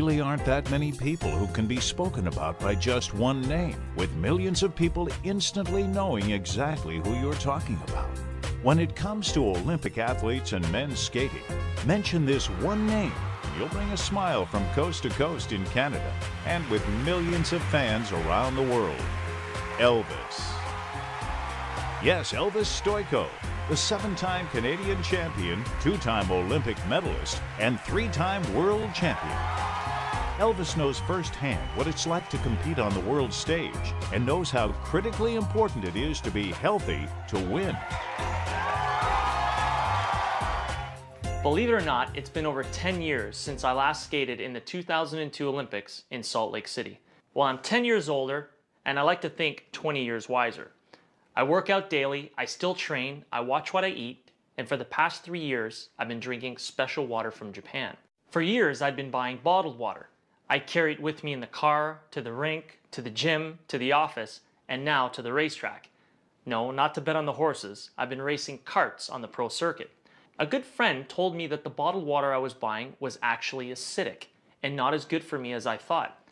really aren't that many people who can be spoken about by just one name, with millions of people instantly knowing exactly who you're talking about. When it comes to Olympic athletes and men's skating, mention this one name. You'll bring a smile from coast to coast in Canada and with millions of fans around the world. ELVIS. Yes, ELVIS STOJKO, the 7-time Canadian champion, 2-time Olympic medalist, and 3-time world champion. ELVIS knows firsthand what it's like to compete on the world stage and knows how critically important it is to be healthy to win. Believe it or not, it's been over 10 years since I last skated in the 2002 Olympics in Salt Lake City. Well, I'm 10 years older, and I like to think 20 years wiser. I work out daily, I still train, I watch what I eat, and for the past 3 years, I've been drinking special water from Japan. For years, I'd been buying bottled water. I carry it with me in the car, to the rink, to the gym, to the office, and now to the racetrack. No, not to bet on the horses. I've been racing karts on the pro circuit. A good friend told me that the bottled water I was buying was actually acidic and not as good for me as I thought.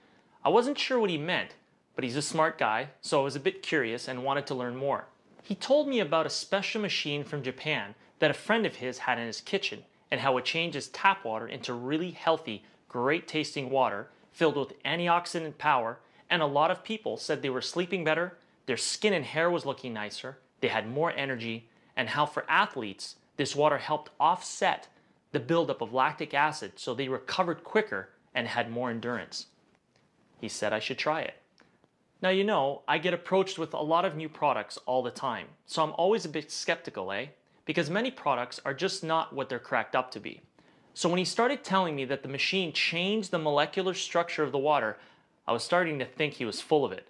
I wasn't sure what he meant, but he's a smart guy, so I was a bit curious and wanted to learn more. He told me about a special machine from Japan that a friend of his had in his kitchen and how it changes tap water into really healthy, great tasting water filled with antioxidant power, and a lot of people said they were sleeping better, their skin and hair was looking nicer, they had more energy, and how for athletes, this water helped offset the buildup of lactic acid so they recovered quicker and had more endurance. He said I should try it. Now, you know, I get approached with a lot of new products all the time, so I'm always a bit skeptical, because many products are just not what they're cracked up to be. So when he started telling me that the machine changed the molecular structure of the water, I was starting to think he was full of it.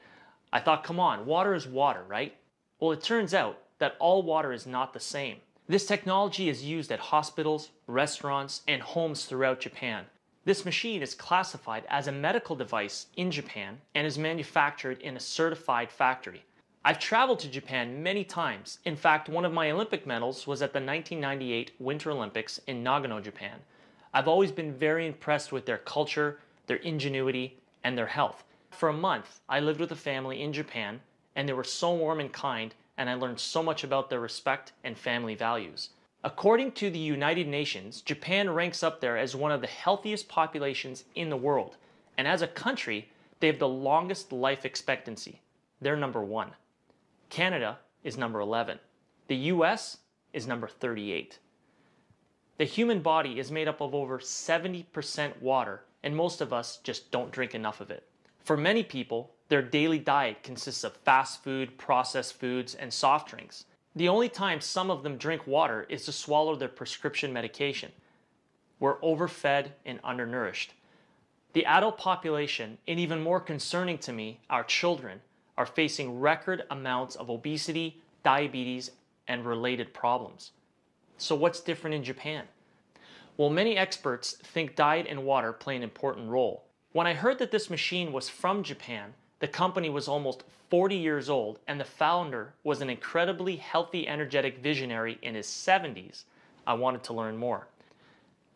I thought, come on, water is water, right? Well, it turns out that all water is not the same. This technology is used at hospitals, restaurants, and homes throughout Japan. This machine is classified as a medical device in Japan and is manufactured in a certified factory. I've traveled to Japan many times. In fact, one of my Olympic medals was at the 1998 Winter Olympics in Nagano, Japan. I've always been very impressed with their culture, their ingenuity, and their health. For a month, I lived with a family in Japan, and they were so warm and kind, and I learned so much about their respect and family values. According to the United Nations, Japan ranks up there as one of the healthiest populations in the world. And as a country, they have the longest life expectancy. They're number 1. Canada is number 11. The US is number 38. The human body is made up of over 70% water, and most of us just don't drink enough of it. For many people, their daily diet consists of fast food, processed foods, and soft drinks. The only time some of them drink water is to swallow their prescription medication. We're overfed and undernourished. The adult population, and even more concerning to me, our children, are facing record amounts of obesity, diabetes, and related problems. So what's different in Japan? Well, many experts think diet and water play an important role. When I heard that this machine was from Japan, the company was almost 40 years old, and the founder was an incredibly healthy, energetic visionary in his 70s, I wanted to learn more.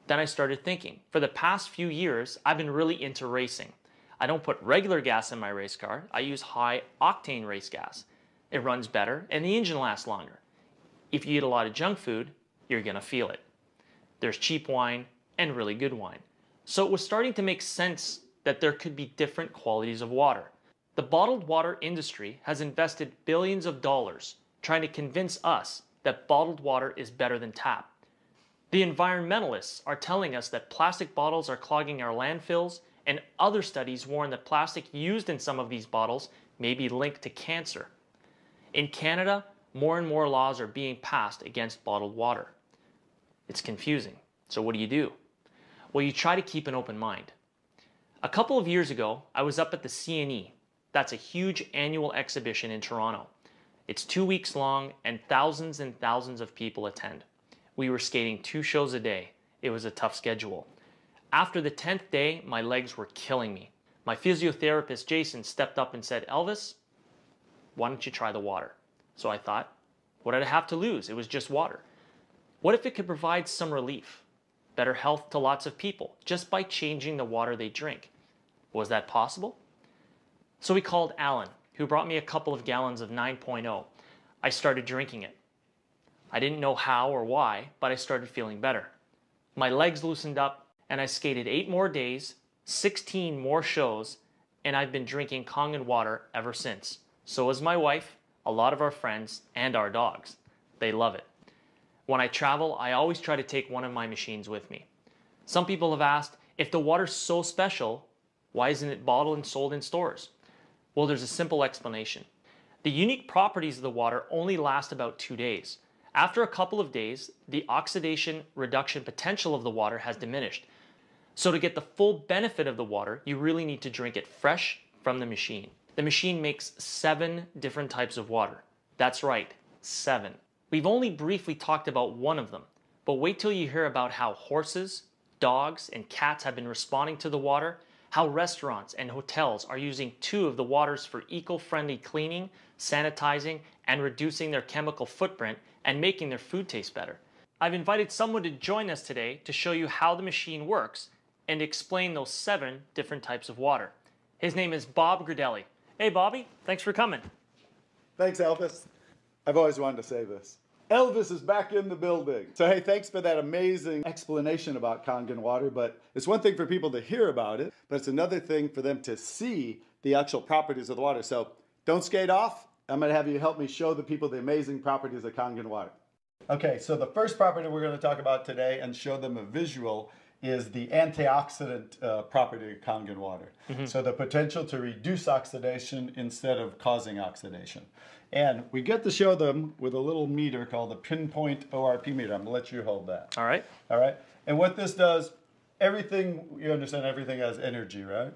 Then I started thinking. For the past few years, I've been really into racing. I don't put regular gas in my race car. I use high-octane race gas. It runs better, and the engine lasts longer. If you eat a lot of junk food, you're going to feel it. There's cheap wine and really good wine. So it was starting to make sense that there could be different qualities of water. The bottled water industry has invested billions of dollars trying to convince us that bottled water is better than tap. The environmentalists are telling us that plastic bottles are clogging our landfills, and other studies warn that plastic used in some of these bottles may be linked to cancer. In Canada, more and more laws are being passed against bottled water. It's confusing. So what do? Well, you try to keep an open mind. A couple of years ago, I was up at the CNE. That's a huge annual exhibition in Toronto. It's 2 weeks long and thousands of people attend. We were skating 2 shows a day. It was a tough schedule. After the 10th day, my legs were killing me. My physiotherapist, Jason, stepped up and said, "Elvis, why don't you try the water?" So I thought, what did I have to lose? It was just water. What if it could provide some relief? better health to lots of people just by changing the water they drink. Was that possible? So we called Alan, who brought me a couple of gallons of 9.0. I started drinking it. I didn't know how or why, but I started feeling better. My legs loosened up, and I skated 8 more days, 16 more shows, and I've been drinking Kangen water ever since. So has my wife, a lot of our friends, and our dogs. They love it. When I travel, I always try to take one of my machines with me. Some people have asked, if the water's so special, why isn't it bottled and sold in stores? Well, there's a simple explanation. The unique properties of the water only last about 2 days. After a couple of days, the oxidation reduction potential of the water has diminished. So to get the full benefit of the water, you really need to drink it fresh from the machine. The machine makes 7 different types of water. That's right, 7. We've only briefly talked about one of them, but wait till you hear about how horses, dogs, and cats have been responding to the water, how restaurants and hotels are using 2 of the waters for eco-friendly cleaning, sanitizing, and reducing their chemical footprint and making their food taste better. I've invited someone to join us today to show you how the machine works and explain those 7 different types of water. His name is Bob Gradelli. Hey Bobby, thanks for coming. Thanks, Elvis. I've always wanted to say this. Elvis is back in the building. So hey, thanks for that amazing explanation about Kangen water, but it's one thing for people to hear about it, but it's another thing for them to see the actual properties of the water. So don't skate off. I'm going to have you help me show the people the amazing properties of Kangen water. Okay, so the first property we're going to talk about today and show them a visual is the antioxidant property of Kangen water. So the potential to reduce oxidation instead of causing oxidation. And we get to show them with a little meter called the pinpoint ORP meter. I'm going to let you hold that. All right. All right. And what this does, everything, you understand everything has energy, right?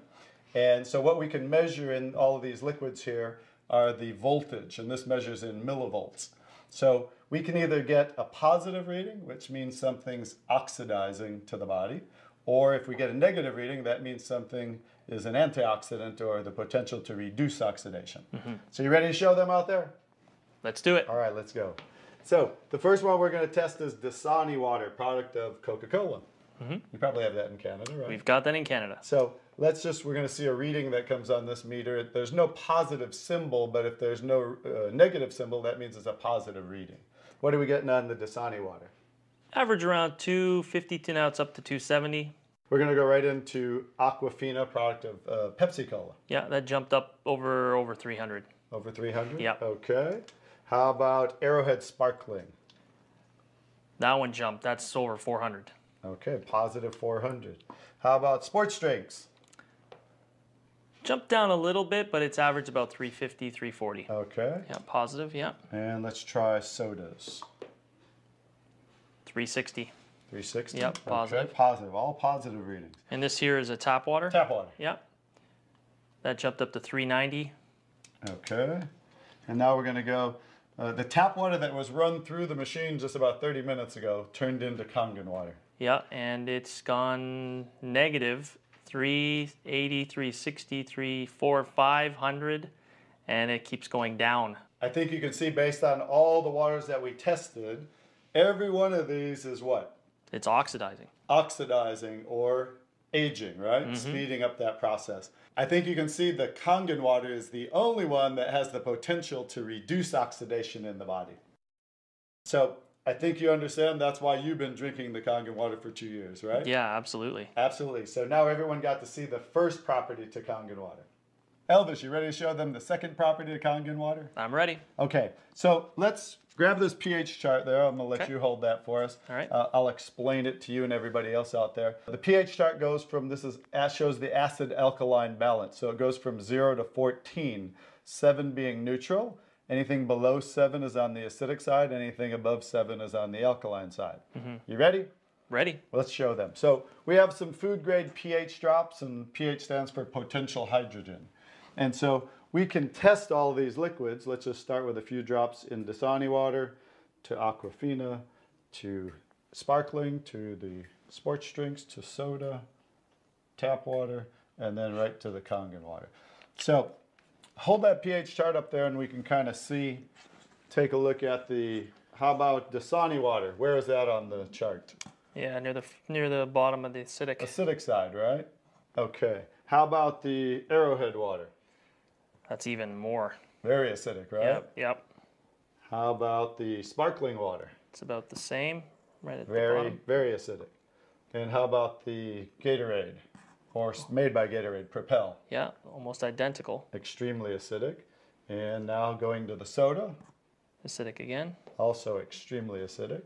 And so what we can measure in all of these liquids here are the voltage, and this measures in millivolts. So we can either get a positive reading, which means something's oxidizing to the body, or if we get a negative reading, that means something is an antioxidant or the potential to reduce oxidation. So you ready to show them out there? Let's do it. All right, let's go. So the first one we're going to test is Dasani water, product of Coca-Cola. You probably have that in Canada, right? We've got that in Canada. So we're going to see a reading that comes on this meter. There's no positive symbol, but if there's no negative symbol, that means it's a positive reading. What are we getting on the Dasani water? Average around 250 to now it's up to 270. We're going to go right into Aquafina, product of Pepsi-Cola. Yeah, that jumped up over 300. Over 300? Yeah. Okay. How about Arrowhead Sparkling? That one jumped. That's over 400. Okay, positive 400. How about sports drinks? Jumped down a little bit, but it's average about 350, 340. Okay. Yeah, positive, yeah. And let's try sodas. 360. 360? Yep, positive. Okay, positive. All positive readings. And this here is a tap water. Tap water. Yep. That jumped up to 390. Okay. And now we're going to go, the tap water that was run through the machine just about 30 minutes ago turned into Kangen water. Yeah, and it's gone negative 380, 360, 340, 500, and it keeps going down. I think you can see based on all the waters that we tested, every one of these is what? It's oxidizing. Oxidizing or aging, right? Speeding up that process. I think you can see the Kangen water is the only one that has the potential to reduce oxidation in the body. So I think you understand that's why you've been drinking the Kangen water for 2 years, right? Yeah, absolutely. Absolutely. So now everyone got to see the first property to Kangen water. Elvis, you ready to show them the second property to Kangen water? I'm ready. Okay, so let's grab this pH chart there. I'm going to let you hold that for us. All right. I'll explain it to you and everybody else out there. The pH chart goes from, shows the acid-alkaline balance. So it goes from 0 to 14, 7 being neutral. Anything below 7 is on the acidic side. Anything above 7 is on the alkaline side. You ready? Ready. Let's show them. So we have some food-grade pH drops, and pH stands for potential hydrogen. And so we can test all of these liquids. Let's just start with a few drops in Dasani water, to Aquafina, to sparkling, to the sports drinks, to soda, tap water, and then right to the Kangen water. So hold that pH chart up there and we can kind of see, take a look at how about Dasani water? Where is that on the chart? Yeah, near the bottom of the acidic. Acidic side, right? Okay. How about the Arrowhead water? That's even more. Very acidic, right? Yep, yep. How about the sparkling water? It's about the same, right at the Very, bottom. very acidic. And how about the Gatorade, or made by Gatorade, Propel? Yeah, almost identical. Extremely acidic. And now going to the soda, Acidic again. also extremely acidic.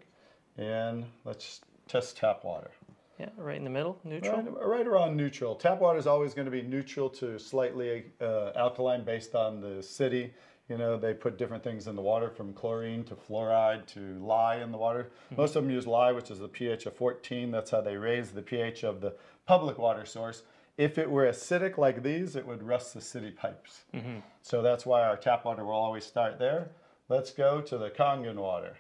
And let's test tap water. Yeah, right in the middle, neutral. Right around neutral. Tap water is always going to be neutral to slightly alkaline based on the city. You know, they put different things in the water, from chlorine to fluoride to lye in the water. Most of them use lye, which is a pH of 14. That's how they raise the pH of the public water source. If it were acidic like these, it would rust the city pipes. So that's why our tap water will always start there. Let's go to the Kangen water.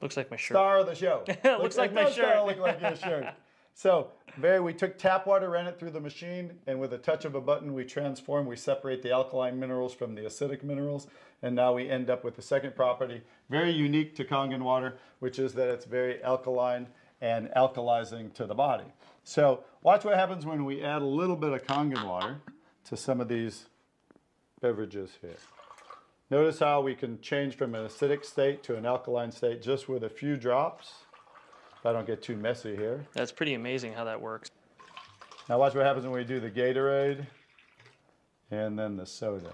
Looks like my shirt. Star of the show. Looks like my shirt. Look like your shirt. So, we took tap water, ran it through the machine, and with a touch of a button, we separate the alkaline minerals from the acidic minerals, and now we end up with the second property, very unique to Kangen water, which is that it's very alkaline and alkalizing to the body. So, watch what happens when we add a little bit of Kangen water to some of these beverages here. Notice how we can change from an acidic state to an alkaline state just with a few drops. If I don't get too messy here. That's pretty amazing how that works. Now watch what happens when we do the Gatorade and then the soda.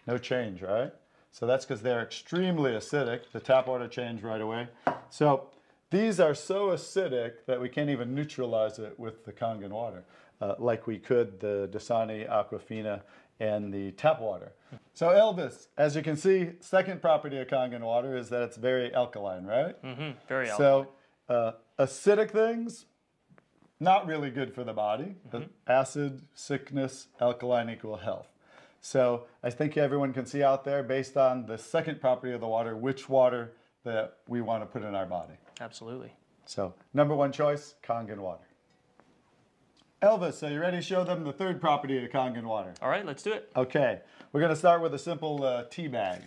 No change, right? So that's because they're extremely acidic. The tap water changed right away. So these are so acidic that we can't even neutralize it with the Kangen water, like we could the Dasani, Aquafina, and the tap water. So Elvis, as you can see, second property of Kangen water is that it's very alkaline, right? Very alkaline. So acidic things, not really good for the body. Acid, sickness, alkaline equal health. So I think everyone can see out there, based on the second property of the water, which water that we want to put in our body. Absolutely. So number one choice, Kangen water. Elvis, are you ready to show them the third property of Kangen water? All right, let's do it. Okay, we're going to start with a simple tea bag.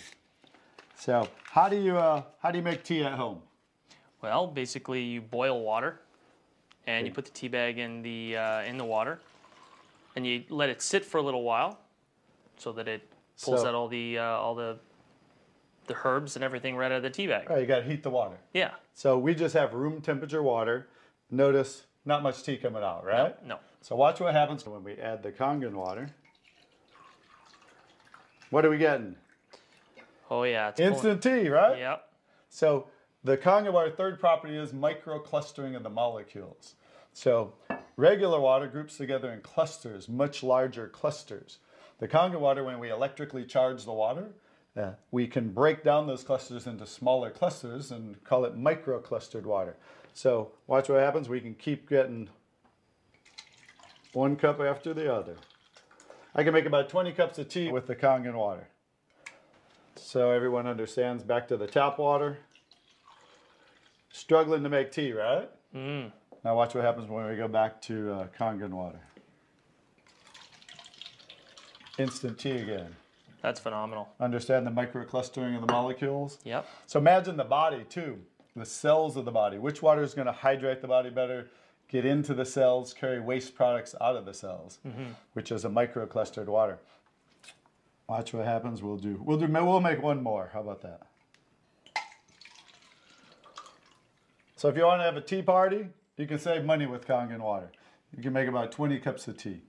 So how do you make tea at home? Well, basically you boil water, and you put the tea bag in the water, and you let it sit for a little while, so that it pulls out all the herbs and everything right out of the tea bag. All right, you got to heat the water. Yeah. So we just have room temperature water. Notice not much tea coming out, right? No. So watch what happens when we add the Kangen water. What are we getting? Oh yeah. It's instant tea, right? Yep. So the Kangen water third property is micro-clustering of the molecules. So regular water groups together in clusters, much larger clusters. The Kangen water, when we electrically charge the water, we can break down those clusters into smaller clusters and call it micro-clustered water. So watch what happens. We can keep getting one cup after the other. I can make about 20 cups of tea with the Kangen water. So everyone understands, back to the tap water. Struggling to make tea, right? Now watch what happens when we go back to Kangen water. Instant tea again. That's phenomenal. Understand the microclustering of the molecules? Yep. So imagine the body too, the cells of the body. Which water is going to hydrate the body better, get into the cells, carry waste products out of the cells, which is a microclustered water. Watch what happens. We'll make one more. How about that? So if you want to have a tea party, you can save money with Kangen water. You can make about 20 cups of tea.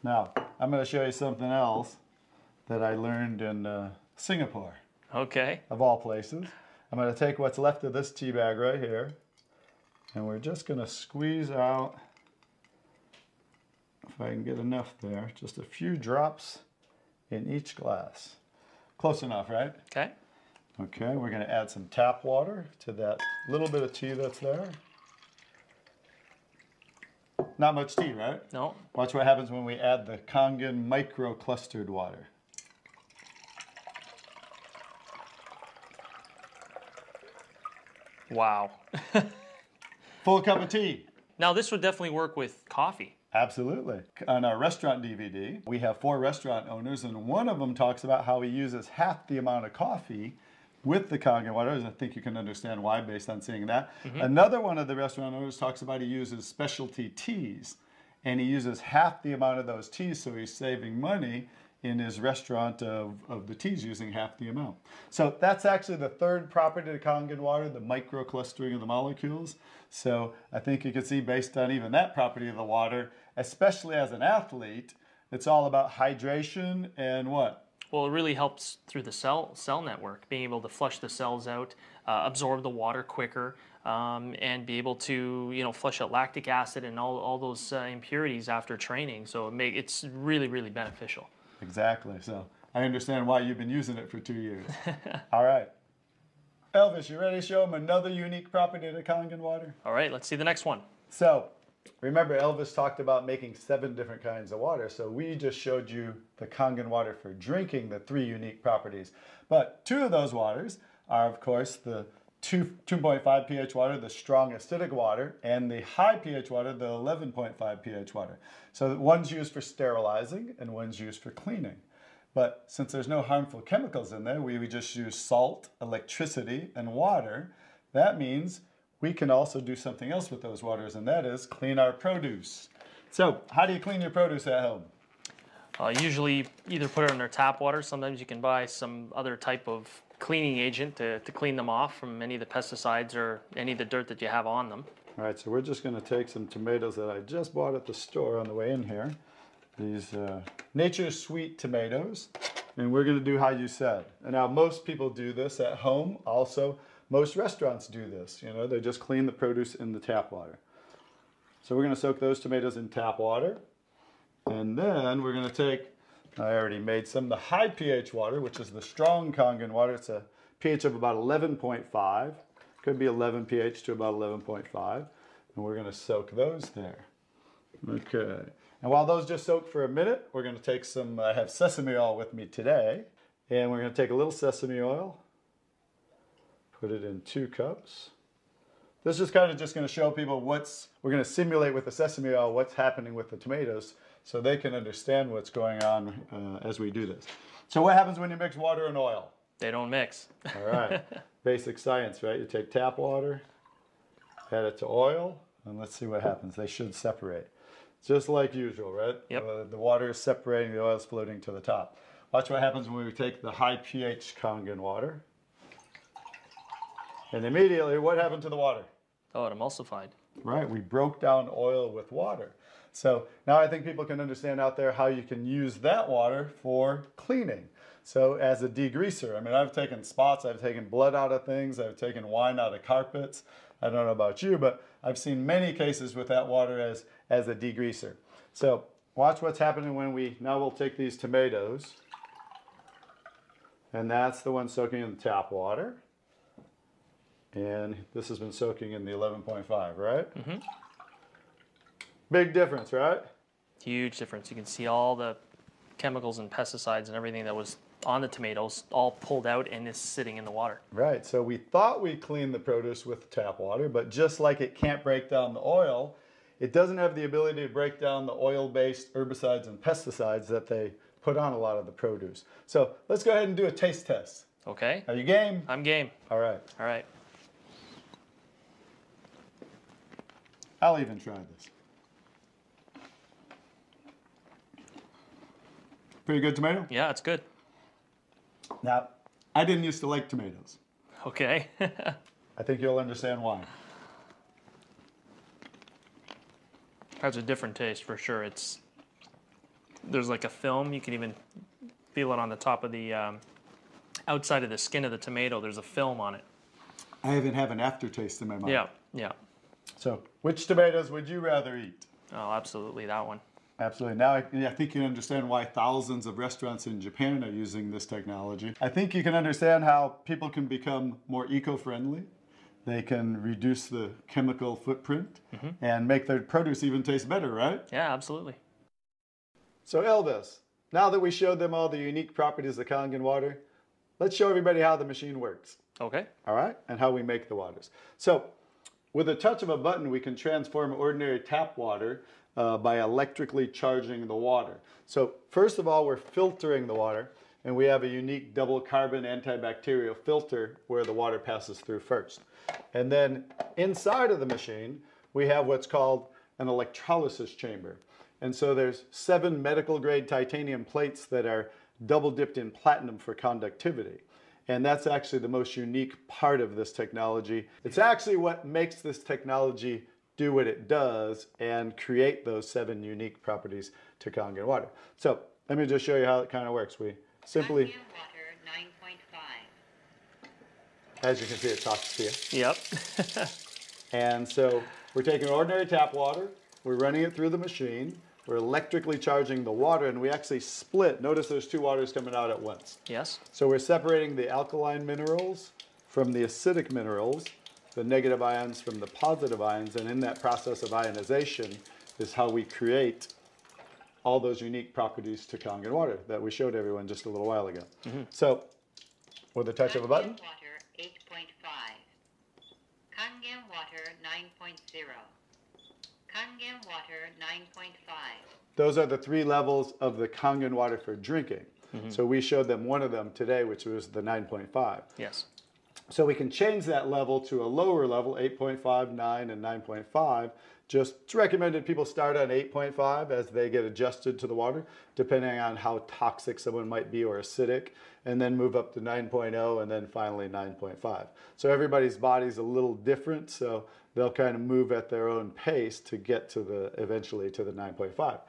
Now, I'm going to show you something else that I learned in Singapore. Okay. Of all places. I'm going to take what's left of this tea bag right here, and we're just going to squeeze out, if I can get enough there, just a few drops in each glass. Close enough, right? Okay. Okay, we're going to add some tap water to that little bit of tea that's there. Not much tea, right? No. Watch what happens when we add the Kangen micro-clustered water. Wow. Full cup of tea. Now this would definitely work with coffee. Absolutely. On our restaurant DVD, we have 4 restaurant owners, and one of them talks about how he uses half the amount of coffee with the Kangen water. I think you can understand why based on seeing that. Another one of the restaurant owners talks about he uses specialty teas, and he uses half the amount of those teas, so he's saving money in his restaurant of the teas using half the amount. So that's actually the third property of Kangen water, the microclustering of the molecules. So I think you can see based on even that property of the water, especially as an athlete, it's all about hydration and what? Well, it really helps through the cell network, being able to flush the cells out, absorb the water quicker, and be able to flush out lactic acid and all those impurities after training. So it's really, really beneficial. Exactly. So I understand why you've been using it for 2 years. All right. Elvis, you ready to show him another unique property of the Kangen water? All right, let's see the next one. So remember, Elvis talked about making 7 different kinds of water. So we just showed you the Kangen water for drinking, the 3 unique properties. But 2 of those waters are, of course, the 2.5 pH water, the strong acidic water, and the high pH water, the 11.5 pH water. So one's used for sterilizing and one's used for cleaning. But since there's no harmful chemicals in there, we just use salt, electricity, and water. That means we can also do something else with those waters, and that is clean our produce. So how do you clean your produce at home? Usually either put it under tap water. Sometimes you can buy some other type of cleaning agent to clean them off from any of the pesticides or any of the dirt that you have on them. All right, so we're just going to take some tomatoes that I just bought at the store on the way in here. These Nature's Sweet tomatoes, and we're going to do how you said. And now most people do this at home. Also, most restaurants do this. They just clean the produce in the tap water. So we're going to soak those tomatoes in tap water. And then we're going to take, I already made some, the high pH water, which is the strong Kangen water. It's a pH of about 11.5. Could be 11 pH to about 11.5. And we're going to soak those there. Okay. And while those just soak for a minute, we're going to take some, I have sesame oil with me today. And we're going to take a little sesame oil, put it in 2 cups. This is kind of just going to show people we're going to simulate with the sesame oil what's happening with the tomatoes so they can understand what's going on as we do this. So what happens when you mix water and oil? They don't mix. All right. Basic science, right? You take tap water, add it to oil, and let's see what happens. They should separate. Just like usual, right? Yep. The water is separating, the oil is floating to the top. Watch what happens when we take the high pH Kangen water. And immediately, what happened to the water? Oh, it emulsified. Right, we broke down oil with water. So now I think people can understand out there how you can use that water for cleaning. So as a degreaser, I mean, I've taken spots, I've taken blood out of things, I've taken wine out of carpets. I don't know about you, but I've seen many cases with that water as a degreaser. So watch what's happening when now we'll take these tomatoes, and that's the one soaking in the tap water. And this has been soaking in the 11.5, right? Mm-hmm. Big difference, right? Huge difference. You can see all the chemicals and pesticides and everything that was on the tomatoes all pulled out and is sitting in the water. Right, so we thought we cleaned the produce with tap water, but just like it can't break down the oil, it doesn't have the ability to break down the oil-based herbicides and pesticides that they put on a lot of the produce. So let's go ahead and do a taste test. Okay. Are you game? I'm game. All right. All right. I'll even try this. Pretty good tomato? Yeah, it's good. Now, I didn't used to like tomatoes. Okay. I think you'll understand why. Has a different taste for sure. There's like a film. You can even feel it on the top of the outside of the skin of the tomato. There's a film on it. I even have an aftertaste in my mouth. Yeah, yeah. So, which tomatoes would you rather eat? Oh, absolutely, that one. Absolutely. Now I think you understand why thousands of restaurants in Japan are using this technology. I think you can understand how people can become more eco-friendly. They can reduce the chemical footprint and make their produce even taste better, right? Yeah, absolutely. So Elvis, now that we showed them all the unique properties of Kangen water, let's show everybody how the machine works. Okay. All right? And how we make the waters. So with a touch of a button, we can transform ordinary tap water by electrically charging the water. So first of all, we're filtering the water. and we have a unique double carbon antibacterial filter where the water passes through first. And then inside of the machine, we have what's called an electrolysis chamber. And so there's 7 medical grade titanium plates that are double dipped in platinum for conductivity. And that's actually the most unique part of this technology. It's actually what makes this technology do what it does and create those 7 unique properties to Kangen water. So let me just show you how it kind of works. We simply, Kangen Water 9.5. as you can see, it talks to you. Yep. And so we're taking ordinary tap water, we're running it through the machine, we're electrically charging the water, and we actually split. Notice there's 2 waters coming out at once. Yes. So we're separating the alkaline minerals from the acidic minerals, the negative ions from the positive ions, and in that process of ionization is how we create all those unique properties to Kangen water that we showed everyone just a little while ago. So with a touch of a button, Kangen Water 8.5. Kangen Water 9.0. Kangen Water 9.5. those are the 3 levels of the Kangen water for drinking. So we showed them one of them today, which was the 9.5. Yes. So we can change that level to a lower level, 8.5, 9, and 9.5. Just it's recommended people start on 8.5 as they get adjusted to the water, depending on how toxic someone might be or acidic, and then move up to 9.0 and then finally 9.5. So everybody's body's a little different, so they'll kind of move at their own pace to get to eventually to the 9.5.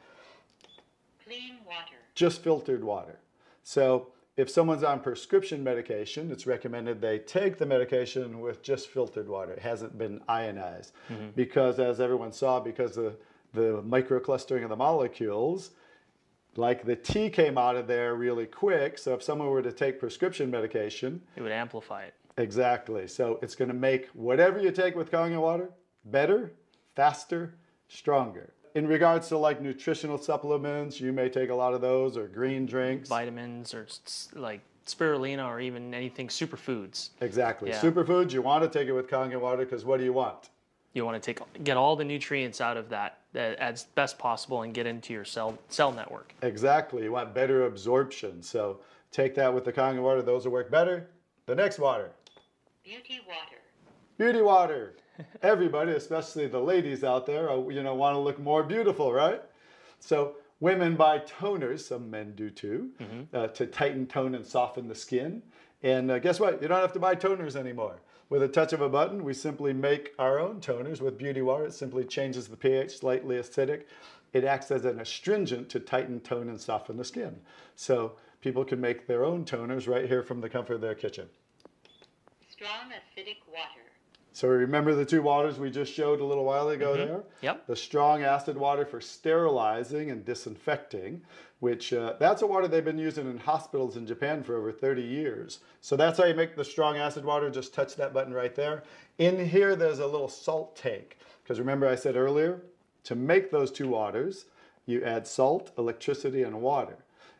Clean water. Just filtered water. So if someone's on prescription medication, it's recommended they take the medication with just filtered water. It hasn't been ionized. Because as everyone saw, because of the microclustering of the molecules, like the T came out of there really quick. So if someone were to take prescription medication, It would amplify it. exactly. So it's going to make whatever you take with Kangen water better, faster, stronger. In regards to like nutritional supplements, you may take a lot of those, or green drinks. Vitamins or like spirulina or even anything superfoods. Exactly. Yeah. Superfoods, you want to take it with Kangen water because what do you want? You want to get all the nutrients out of that as best possible and get into your cell network. Exactly. You want better absorption. So take that with the Kangen water. Those will work better. The next water. Beauty water. Beauty water. Everybody, especially the ladies out there, want to look more beautiful, right? So women buy toners, some men do too, to tighten, tone, and soften the skin. And guess what? You don't have to buy toners anymore. With a touch of a button, we simply make our own toners with beauty water. It simply changes the pH, slightly acidic. It acts as an astringent to tighten, tone, and soften the skin. So people can make their own toners right here from the comfort of their kitchen. Strong acidic water. So remember the 2 waters we just showed a little while ago there? Yep. The strong acid water for sterilizing and disinfecting, which that's a water they've been using in hospitals in Japan for over 30 years. So that's how you make the strong acid water. Just touch that button right there. In here, there's a little salt tank. Because remember I said earlier, to make those 2 waters, you add salt, electricity, and water.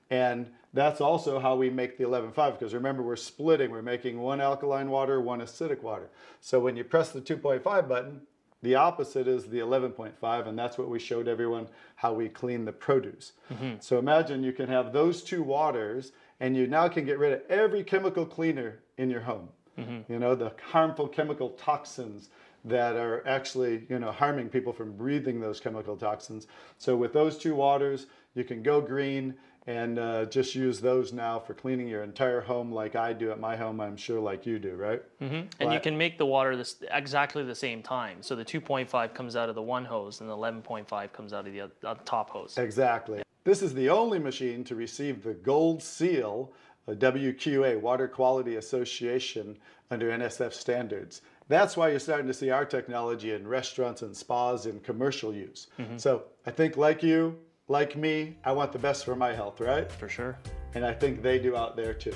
And that's also how we make the 11.5, because remember we're splitting. We're making 1 alkaline water, 1 acidic water. So when you press the 2.5 button, the opposite is the 11.5, and that's what we showed everyone how we clean the produce. So imagine you can have those 2 waters, and you now can get rid of every chemical cleaner in your home. You know, the harmful chemical toxins that are actually, harming people from breathing those chemical toxins. So with those 2 waters, you can go green and just use those now for cleaning your entire home like I do at my home, I'm sure like you do, right? And you can make the water exactly the same time. So the 2.5 comes out of the one hose and the 11.5 comes out of the top hose. Exactly. This is the only machine to receive the gold seal, a WQA, Water Quality Association, under NSF standards. That's why you're starting to see our technology in restaurants and spas in commercial use. So I think like you, like me, I want the best for my health, right? For sure. And I think they do out there too.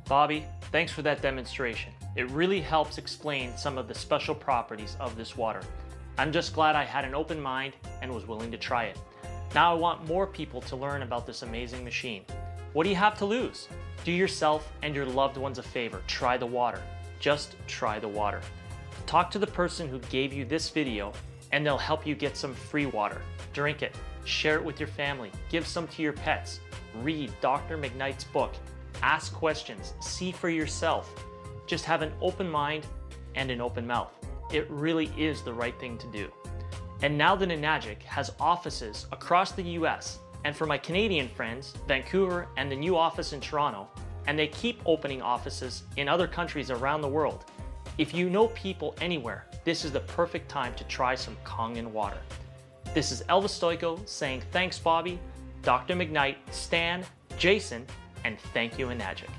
Bobby, thanks for that demonstration. It really helps explain some of the special properties of this water. I'm just glad I had an open mind and was willing to try it. Now I want more people to learn about this amazing machine. What do you have to lose? Do yourself and your loved ones a favor. Try the water. Just try the water. Talk to the person who gave you this video and they'll help you get some free water. Drink it, share it with your family, give some to your pets, read Dr. McKnight's book, ask questions, see for yourself. Just have an open mind and an open mouth. It really is the right thing to do. And now that Enagic has offices across the US, and for my Canadian friends, Vancouver and the new office in Toronto, and they keep opening offices in other countries around the world, if you know people anywhere, this is the perfect time to try some Kangen water. This is ELVIS STOJKO saying thanks Bobby, Dr. McKnight, Stan, Jason, and thank you Enagic.